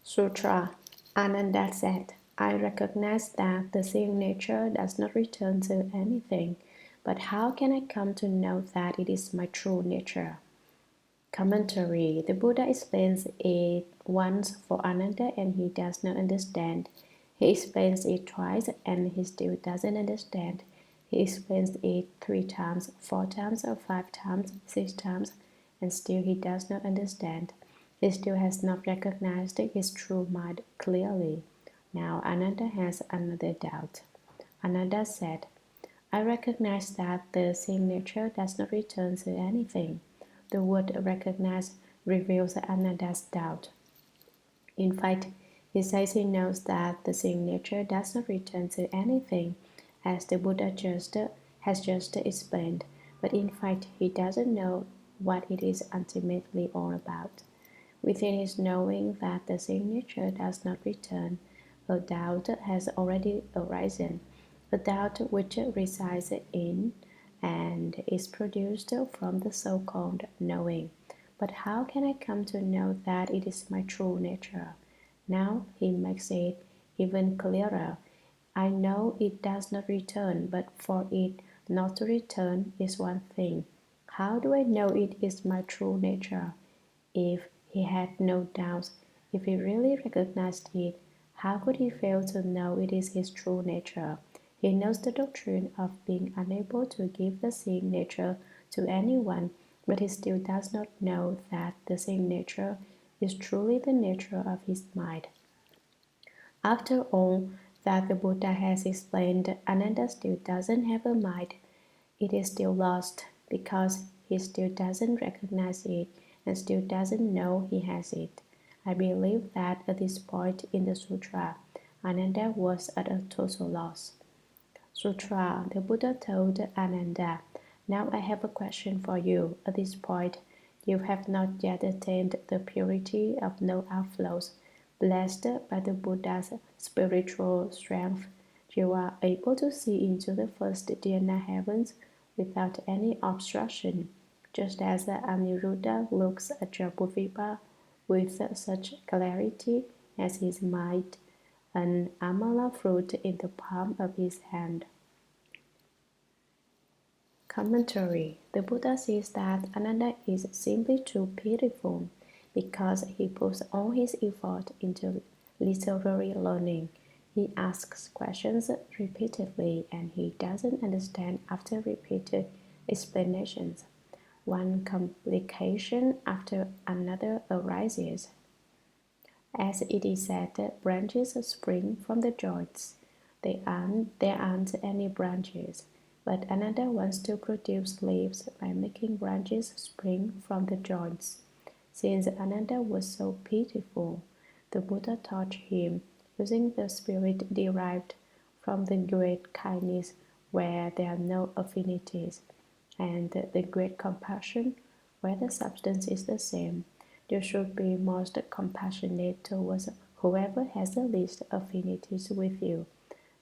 Sutra. Ananda said, I recognize that the seeing nature does not return to anything, but how can I come to know that it is my true nature? Commentary. The Buddha explains it once for Ananda and he does not understand. He explains it twice and he still doesn't understand. He explains it 3 times, 4 times, or 5 times, 6 times, and still he does not understand. He still has not recognized his true mind clearly. Now Ananda has another doubt. Ananda said, I recognize that the same nature does not return to anything. The word recognize reveals Ananda's doubt. In fact, he says he knows that the same nature does not return to anything, as the Buddha has just explained, but in fact he doesn't know what it is ultimately all about. Within his knowing that the same nature does not return, a doubt has already arisen, a doubt which resides in and is produced from the so-called knowing. But how can I come to know that it is my true nature? Now he makes it even clearer. I know it does not return, but for it not to return is one thing. How do I know it is my true nature? If he had no doubts, if he really recognized it, how could he fail to know it is his true nature? He knows the doctrine of being unable to give the seeing nature to anyone, but he still does not know that the seeing nature is truly the nature of his mind. After all that the Buddha has explained, Ananda still doesn't have a mind. It is still lost because he still doesn't recognize it and still doesn't know he has it. I believe that at this point in the sutra, Ananda was at a total loss. Sutra, the Buddha told Ananda, now I have a question for you. At this point, you have not yet attained the purity of no outflows. Blessed by the Buddha's spiritual strength, you are able to see into the first dhyana heavens without any obstruction, just as Aniruddha looks at Jambudvipa with such clarity as his might, an amala fruit in the palm of his hand. Commentary. The Buddha says that Ananda is simply too pitiful because he puts all his effort into literary learning. He asks questions repeatedly and he doesn't understand after repeated explanations. One complication after another arises. As it is said, branches spring from the joints. There aren't any branches, but Ananda wants to produce leaves by making branches spring from the joints. Since Ananda was so pitiful, the Buddha taught him using the spirit derived from the great kindness where there are no affinities, and the great compassion where the substance is the same. You should be most compassionate towards whoever has the least affinities with you.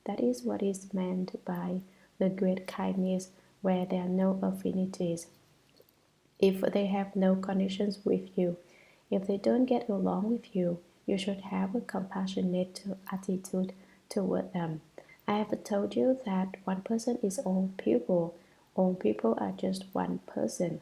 That is what is meant by the great kindness where there are no affinities. If they have no connections with you, if they don't get along with you, you should have a compassionate attitude toward them. I have told you that one person is all people. All people are just one person.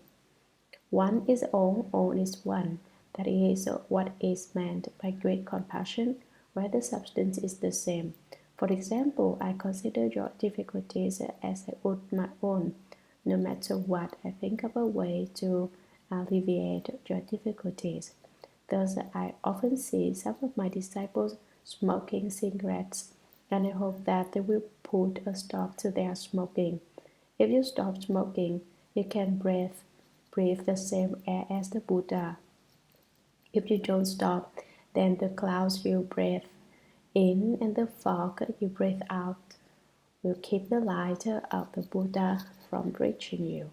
One is all is one. That is what is meant by great compassion, where the substance is the same. For example, I consider your difficulties as I would my own. No matter what, I think of a way to alleviate your difficulties. Thus, I often see some of my disciples smoking cigarettes, and I hope that they will put a stop to their smoking. If you stop smoking, you can breathe the same air as the Buddha. If you don't stop, then the clouds you breathe in and the fog you breathe out will keep the light of the Buddha from reaching you.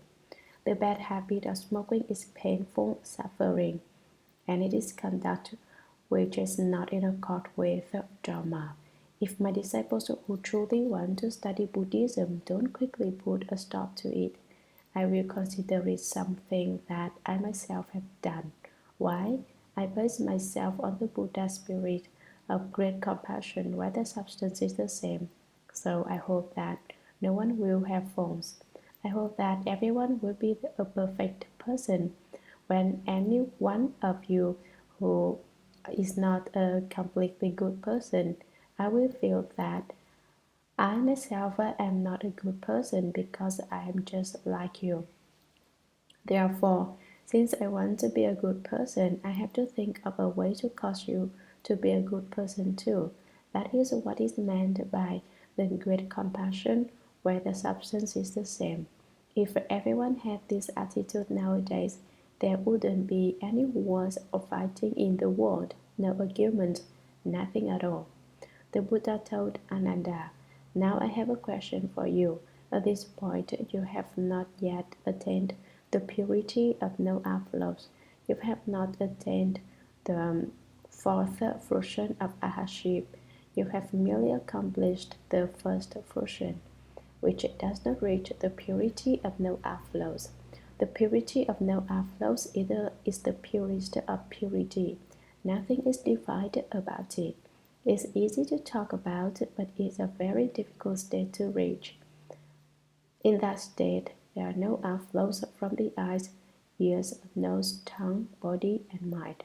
The bad habit of smoking is painful suffering, and it is conduct which is not in accord with Dharma. If my disciples who truly want to study Buddhism don't quickly put a stop to it, I will consider it something that I myself have done. Why? I base myself on the Buddha spirit of great compassion where the substance is the same. So I hope that no one will have forms. I hope that everyone will be a perfect person. When any one of you who is not a completely good person, I will feel that I myself am not a good person because I am just like you. Therefore, since I want to be a good person, I have to think of a way to cause you to be a good person too. That is what is meant by the great compassion, where the substance is the same. If everyone had this attitude nowadays, there wouldn't be any wars or fighting in the world, no arguments, nothing at all. The Buddha told Ananda, "Now I have a question for you. At this point, you have not yet attained the purity of no outflows. You have not attained the fourth fruition of Ahaship. You have merely accomplished the first fruition, which does not reach the purity of no outflows. The purity of no outflows is the purest of purity. Nothing is divided about it. It's easy to talk about, but it's a very difficult state to reach. In that state, there are no outflows from the eyes, ears, nose, tongue, body, and mind.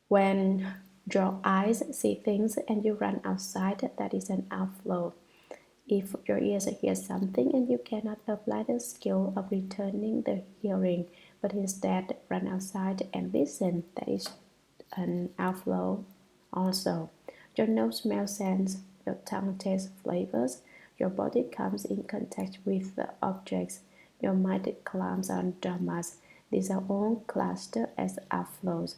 When your eyes see things and you run outside, that is an outflow. If your ears hear something and you cannot apply the skill of returning the hearing, but instead run outside and listen, that is an outflow also. Your nose smells scents, your tongue tastes flavors, your body comes in contact with the objects, your mind climbs on dharmas. These are all classed as outflows.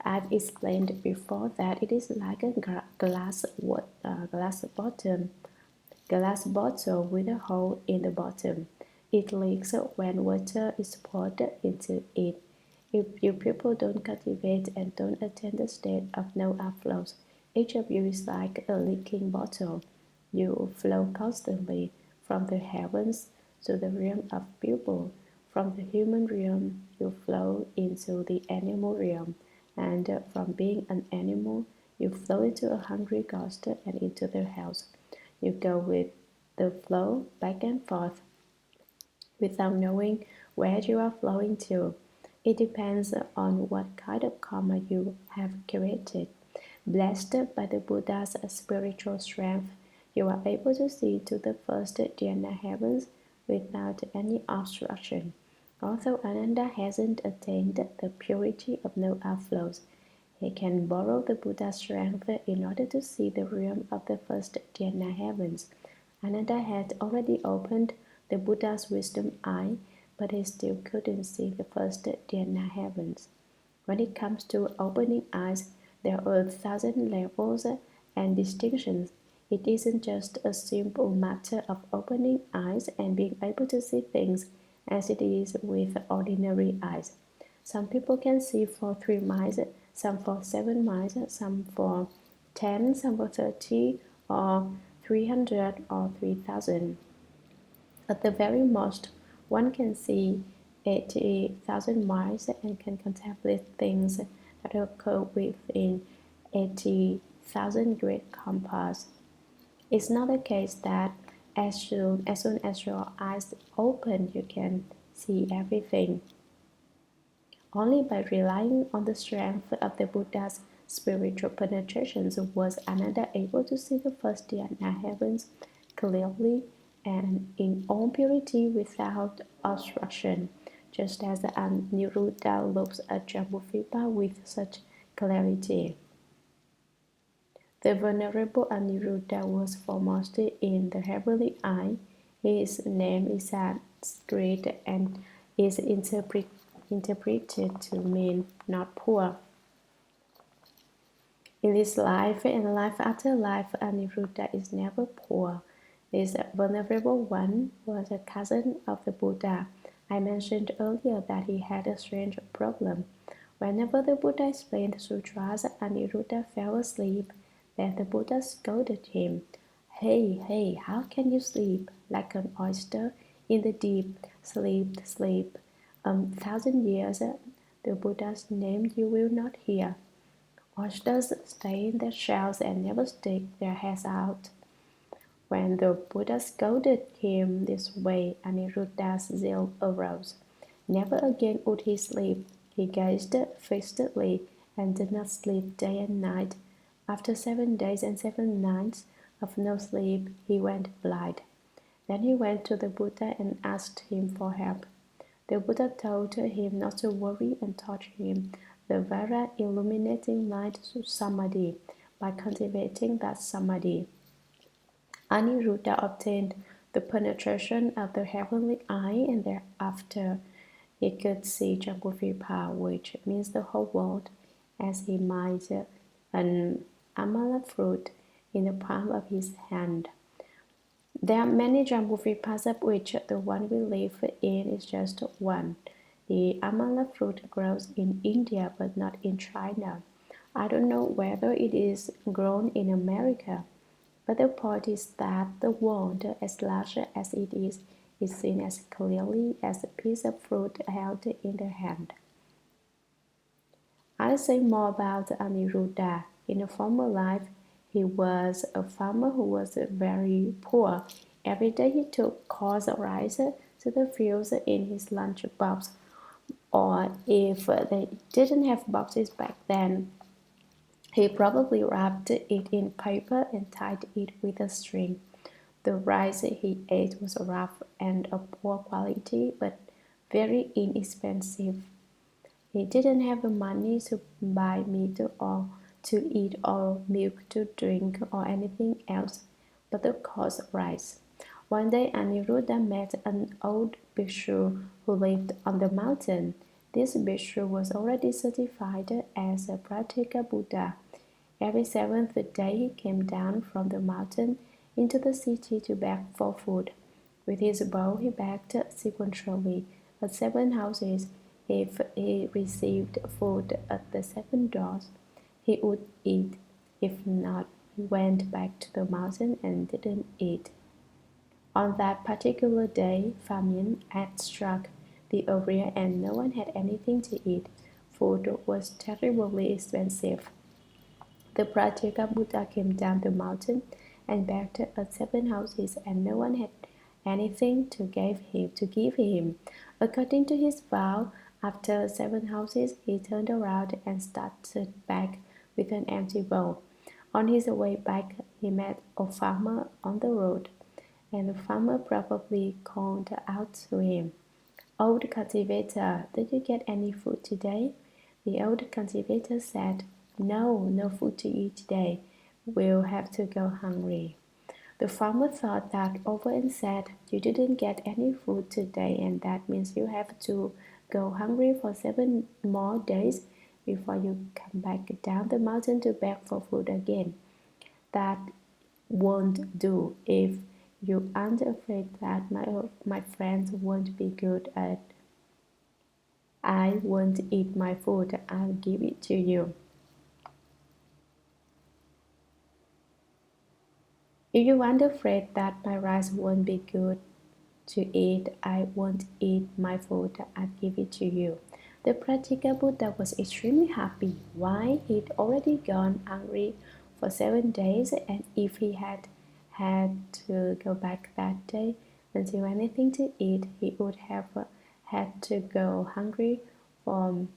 I've explained before that it is like a glass bottle with a hole in the bottom. It leaks when water is poured into it. If you people don't cultivate and don't attain the state of no outflows, each of you is like a leaking bottle. You flow constantly from the heavens to the realm of people. From the human realm, you flow into the animal realm, and from being an animal, you flow into a hungry ghost and into the house. You go with the flow back and forth without knowing where you are flowing to. It depends on what kind of karma you have created. Blessed by the Buddha's spiritual strength, you are able to see to the first dhyana heavens without any obstruction. Although Ananda hasn't attained the purity of no outflows, he can borrow the Buddha's strength in order to see the realm of the first dhyana heavens. Ananda had already opened the Buddha's wisdom eye, but he still couldn't see the first dhyana heavens. When it comes to opening eyes, there are 1,000 levels and distinctions. It isn't just a simple matter of opening eyes and being able to see things as it is with ordinary eyes. Some people can see for 3 miles, some for 7 miles, some for 10, some for 30, or 300 or 3,000. At the very most, one can see 80,000 miles and can contemplate things that occur within 80,000 great compass. It's not the case that as soon as your eyes open, you can see everything. Only by relying on the strength of the Buddha's spiritual penetrations was Ananda able to see the first dhyana heavens clearly and in all purity without obstruction, just as the Aniruddha looks at Jambudvipa with such clarity. The Venerable Aniruddha was foremost in the heavenly eye. His name is Sanskrit and is interpreted to mean not poor. In this life and life after life, Aniruddha is never poor. This Venerable One was a cousin of the Buddha. I mentioned earlier that he had a strange problem. Whenever the Buddha explained sutras, Aniruddha fell asleep. Then the Buddha scolded him. Hey, how can you sleep like an oyster in the deep? Sleep. 1,000 years The Buddha's name you will not hear. Oysters stay in their shells and never stick their heads out. When the Buddha scolded him this way, Aniruddha's zeal arose. Never again would he sleep. He gazed fixedly and did not sleep day and night. After 7 days and 7 nights of no sleep, he went blind. Then he went to the Buddha and asked him for help. The Buddha told him not to worry and taught him the very illuminating light samadhi. By cultivating that samadhi, Aniruddha obtained the penetration of the heavenly eye, and thereafter he could see Jambudvipa, which means the whole world, as he might an amala fruit in the palm of his hand. There are many Jambudvipas, of which the one we live in is just one. The amala fruit grows in India but not in China. I don't know whether it is grown in America. But the point is that the world, as large as it is seen as clearly as a piece of fruit held in the hand. I'll say more about Aniruddha. In a former life, he was a farmer who was very poor. Every day he took coarse rice to the fields in his lunch box, or if they didn't have boxes back then, he probably wrapped it in paper and tied it with a string. The rice he ate was rough and of poor quality, but very inexpensive. He didn't have the money to buy meat or to eat or milk to drink or anything else but the coarse rice. One day Aniruddha met an old bhikshu who lived on the mountain. This bhikshu was already certified as a Pratyeka Buddha. Every seventh day he came down from the mountain into the city to beg for food. With his bow he begged sequentially at 7 houses. If he received food at the 7 doors, he would eat. If not, he went back to the mountain and didn't eat. On that particular day, famine had struck the area and no one had anything to eat. Food was terribly expensive. The Pratyeka Buddha came down the mountain and begged at 7 houses, and no one had anything to give him. According to his vow, after 7 houses, he turned around and started back with an empty bowl. On his way back, he met a farmer on the road, and the farmer probably called out to him, "Old cultivator, did you get any food today?" The old cultivator said, No food to eat today. We'll have to go hungry." The farmer thought that over and said, "You didn't get any food today, and that means you have to go hungry for 7 more days before you come back down the mountain to beg for food again. That won't do. If you aren't afraid that my friends won't be good at I won't eat my food, I'll give it to you. If you aren't afraid that my rice won't be good to eat, I won't eat my food, I'll give it to you." The Pratyeka Buddha was extremely happy. Why? He'd already gone hungry for 7 days, and if he had had to go back that day until anything to eat, he would have had to go hungry for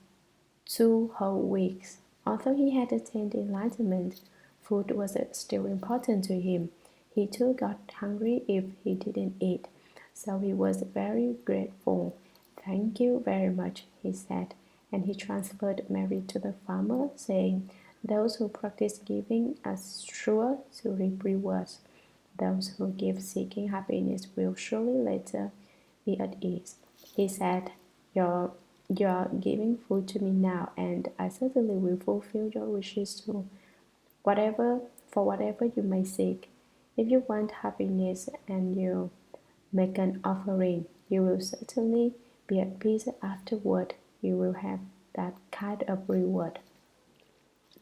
2 whole weeks. Although he had attained enlightenment, food was still important to him. He too got hungry if he didn't eat, so he was very grateful. "Thank you very much," he said, and he transferred merit to the farmer, saying, "Those who practice giving are sure to reap rewards. Those who give seeking happiness will surely later be at ease." He said, You're giving food to me now, and I certainly will fulfill your wishes too, whatever you may seek. If you want happiness and you make an offering, you will certainly be at peace afterward. You will have that kind of reward.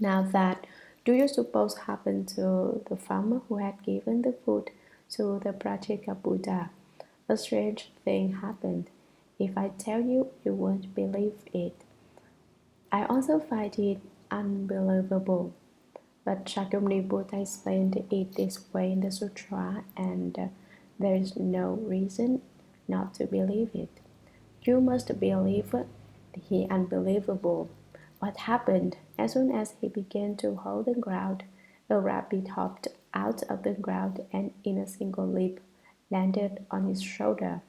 Now that, do you suppose happened to the farmer who had given the food to the Pratyeka Buddha? A strange thing happened. If I tell you, you won't believe it. I also find it unbelievable, but Shakyamuni Buddha explained it this way in the sutra, and there is no reason not to believe it. You must believe the unbelievable. What happened? As soon as he began to hold the ground, a rabbit hopped out of the ground and in a single leap landed on his shoulder.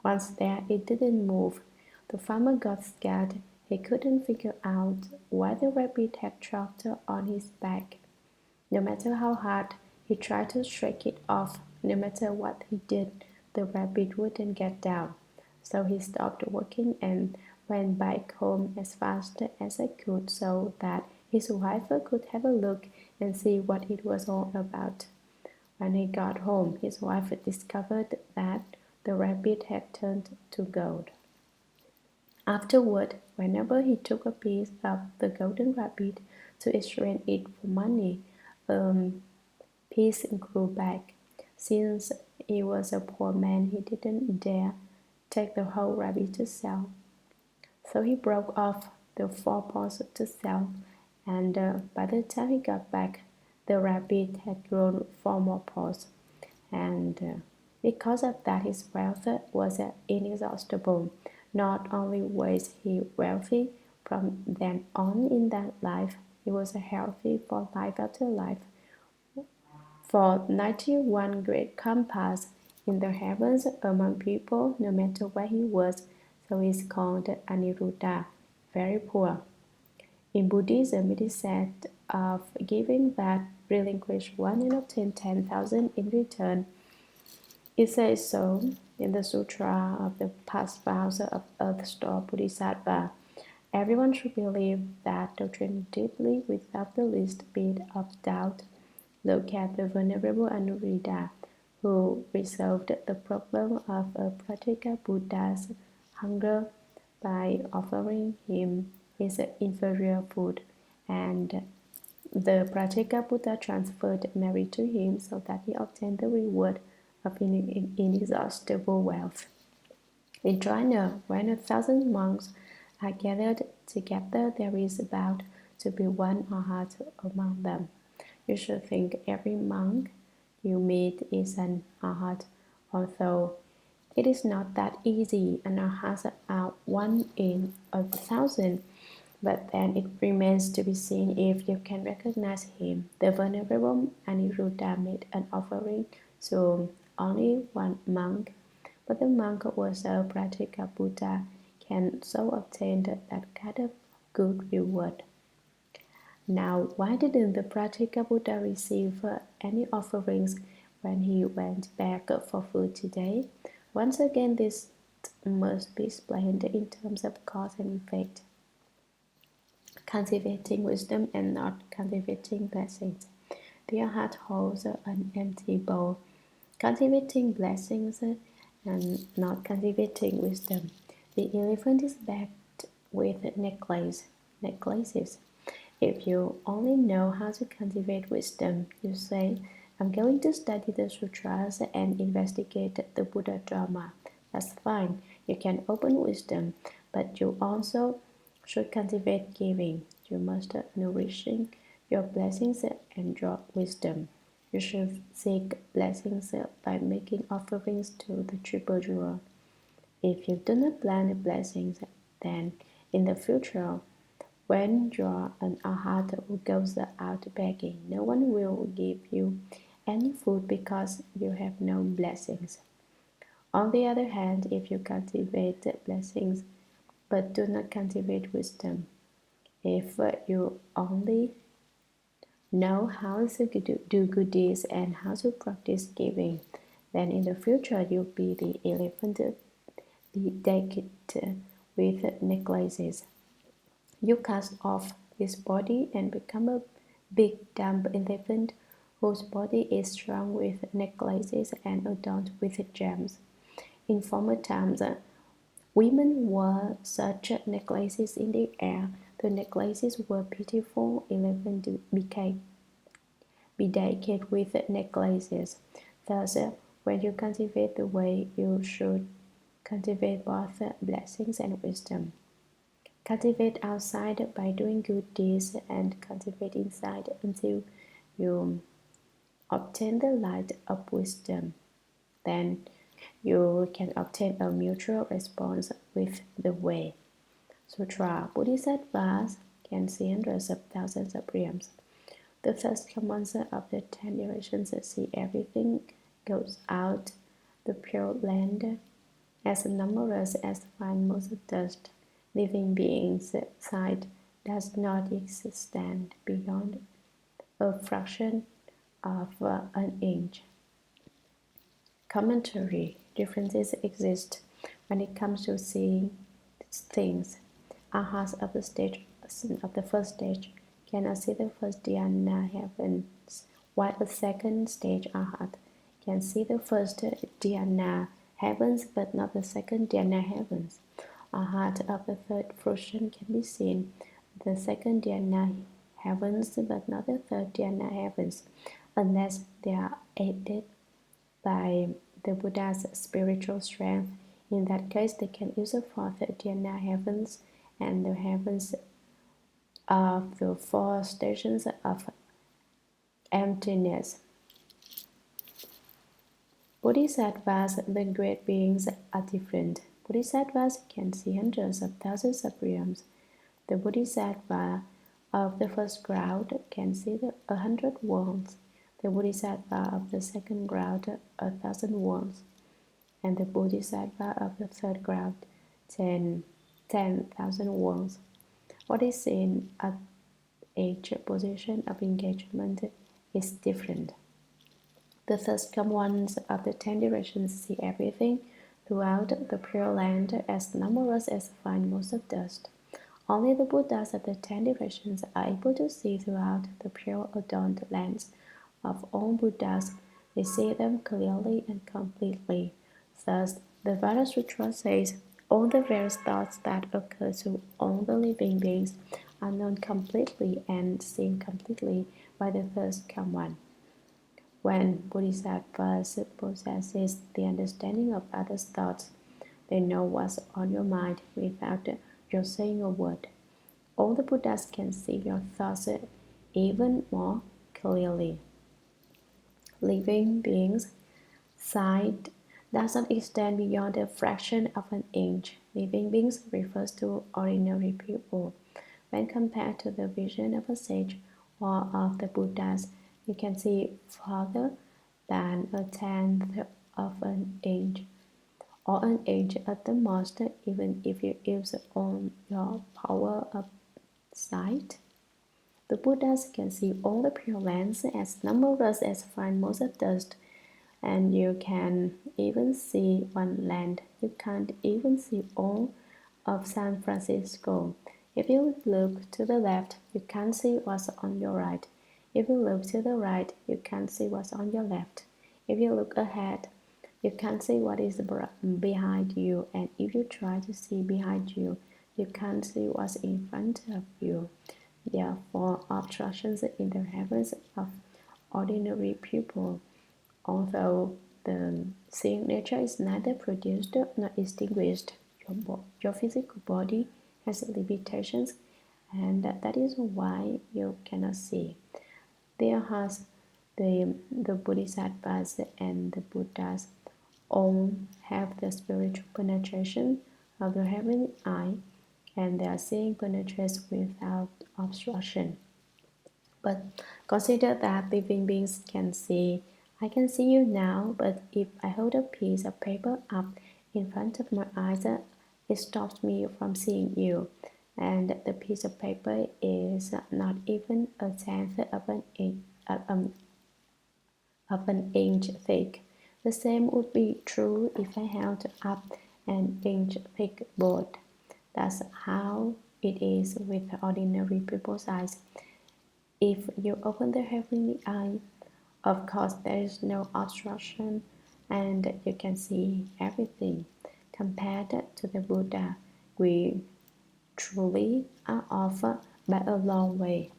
Once there, it didn't move. The farmer got scared. He couldn't figure out why the rabbit had dropped on his back. No matter how hard he tried to shake it off, no matter what he did, the rabbit wouldn't get down. So he stopped working and went back home as fast as he could so that his wife could have a look and see what it was all about. When he got home, his wife discovered that the rabbit had turned to gold. Afterward, whenever he took a piece of the golden rabbit to exchange it for money, a piece grew back. Since he was a poor man, he didn't dare take the whole rabbit to sell. So he broke off the 4 paws to sell, and by the time he got back, the rabbit had grown 4 more paws, and because of that, his wealth was inexhaustible. Not only was he wealthy from then on in that life, he was healthy for life after life. For 91 great compass in the heavens among people, no matter where he was, so he is called Aniruddha, very poor. In Buddhism, it is said of giving that relinquish one and obtain 10,000 in return. It says so in the Sutra of the Past Vows of Earth Store Bodhisattva. Everyone should believe that doctrine deeply without the least bit of doubt. Look at the Venerable Anuruddha, who resolved the problem of a practical Buddha's hunger by offering him his inferior food, and the practical Buddha transferred merit to him so that he obtained the reward of inexhaustible wealth. In China, when 1,000 monks are gathered together, there is about to be one arhat among them. You should think every monk you meet is an arhat, although it is not that easy. An arhat are 1 in 1,000, but then it remains to be seen if you can recognize him. The Venerable Aniruddha made an offering to only one monk, but the monk was a practical Buddha, can so obtain that kind of good reward. Now, why didn't the practical Buddha receive any offerings when he went back for food today? Once again, this must be explained in terms of cause and effect. Cultivating wisdom and not cultivating blessings. The heart holds an empty bowl. Cultivating blessings and not cultivating wisdom. The elephant is backed with necklaces. If you only know how to cultivate wisdom, you say, I'm going to study the sutras and investigate the Buddha Dharma. That's fine. You can open wisdom, but you also should cultivate giving. You must nourishing your blessings and your wisdom. You should seek blessings by making offerings to the triple jewel. If you do not plan blessings, then in the future, when you are an arhat who goes out begging, no one will give you any food because you have no blessings. On the other hand, if you cultivate blessings but do not cultivate wisdom, if you only know how to do good deeds and how to practice giving, then in the future you'll be the elephant decked with necklaces. You cast off his body and become a big dumb elephant whose body is strung with necklaces and adorned with gems. In former times, women wore such necklaces in the air. The necklaces were beautiful. Elephants became bedecked with necklaces. Thus, when you cultivate the way, you should cultivate both blessings and wisdom. Cultivate outside by doing good deeds and cultivate inside until you obtain the light of wisdom. Then you can obtain a mutual response with the way. Sutra. Buddhist advice can see hundreds of thousands of realms. The first command of the 10 directions see everything goes out the pure land as numerous as fine motes of dust. Living beings' sight does not extend beyond a fraction of an inch. Commentary. Differences exist when it comes to seeing things. Arhats of the first stage cannot see the first dhyana heavens, while a second stage arhat can see the first dhyana heavens but not the second dhyana heavens. Arhat of the third fruition can be seen the second dhyana heavens but not the third dhyana heavens, unless they are aided by the Buddha's spiritual strength. In that case, they can use the fourth dhyana heavens and the heavens of the four stations of emptiness. Bodhisattvas, the great beings, are different. Bodhisattvas can see hundreds of thousands of realms. The Bodhisattva of the first crowd can see 100 worlds. The Bodhisattva of the second crowd 1,000 worlds, and the Bodhisattva of the third crowd 10,000 worlds. What is seen at each position of engagement is different. The first come ones of the 10 directions see everything throughout the pure land as numerous as fine motes of dust. Only the Buddhas of the 10 directions are able to see throughout the pure adorned lands of all Buddhas. They see them clearly and completely. Thus, the Dharma Sutra says, all the various thoughts that occur to all the living beings are known completely and seen completely by the first come one. When Bodhisattvas possesses the understanding of others' thoughts, they know what's on your mind without your saying a word. All the Buddhas can see your thoughts even more clearly. Living beings' sight does not extend beyond a fraction of an inch. Living beings refers to ordinary people. When compared to the vision of a sage or of the Buddhas, you can see farther than a tenth of an inch, or an inch at the most, even if you use all your power of sight. The Buddhas can see all the pure lands as numerous as fine motes of dust, and you can even see one land. You can't even see all of San Francisco. If you look to the left, you can't see what's on your right. If you look to the right, you can't see what's on your left. If you look ahead, you can't see what is behind you, and if you try to see behind you, you can't see what's in front of you. Therefore, obstructions in the heavens of ordinary people. Although the seeing nature is neither produced nor extinguished, your physical body has limitations, and that is why you cannot see. There has the Bodhisattvas and the Buddhas all have the spiritual penetration of the heavenly eye, and their seeing penetrates without obstruction. But consider that living beings can see. I can see you now, but if I hold a piece of paper up in front of my eyes, it stops me from seeing you. And the piece of paper is not even a tenth of an inch thick. The same would be true if I held up an inch thick board. That's how it is with ordinary people's eyes. If you open the heavenly eye, of course there is no obstruction and you can see everything. Compared to the Buddha, we truly are off by a long way.